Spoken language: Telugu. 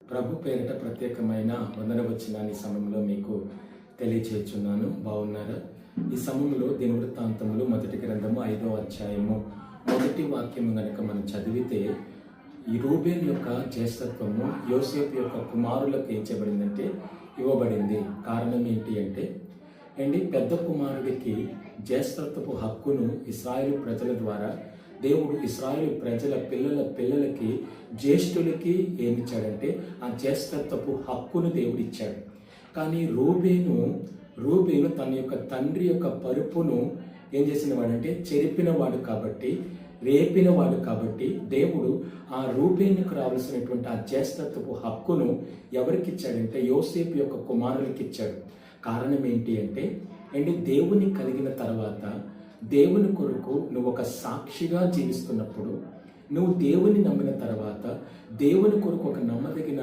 ప్రభు పేరిట ప్రత్యేకమైన వందనవచనాన్ని సమయంలో మీకు తెలియచేస్తున్నాను. బాగున్నారా? ఈ సమయంలో దినవృత్తాంతములు మొదటి గ్రంథము 5వ అధ్యాయము మొదటి వాక్యము గనక మనం చదివితే, ఈ రూబేన్ యొక్క జ్యేష్ఠత్వము యోసేపు యొక్క కుమారులకు ఏం చేయబడిందంటే ఇవ్వబడింది. కారణం ఏంటి అంటే పెద్ద కుమారుడికి జ్యేష్ఠత్వపు హక్కును ఇశ్రాయేలు ప్రజల ద్వారా దేవుడు ఇశ్రాయేలు ప్రజల పిల్లలకి జ్యేష్ఠులకి ఏమిచ్చాడంటే ఆ జ్యేష్ఠత్వపు హక్కును దేవుడు ఇచ్చాడు. కానీ రూబేను తన యొక్క తండ్రి యొక్క పరుపును ఏం చేసిన వాడంటే చెరిపినవాడు కాబట్టి, రేపినవాడు కాబట్టి దేవుడు ఆ రూబేనుకు రావాల్సినటువంటి ఆ జ్యేష్ఠత్వపు హక్కును ఎవరికి ఇచ్చాడంటే యోసేపు యొక్క కుమారులకి ఇచ్చాడు. కారణం ఏంటి అంటే దేవుని కలిగిన తర్వాత దేవుని కొరకు నువ్వు ఒక సాక్షిగా జీవిస్తున్నప్పుడు, నువ్వు దేవుని నమ్మిన తర్వాత దేవుని కొరకు ఒక నమ్మదగిన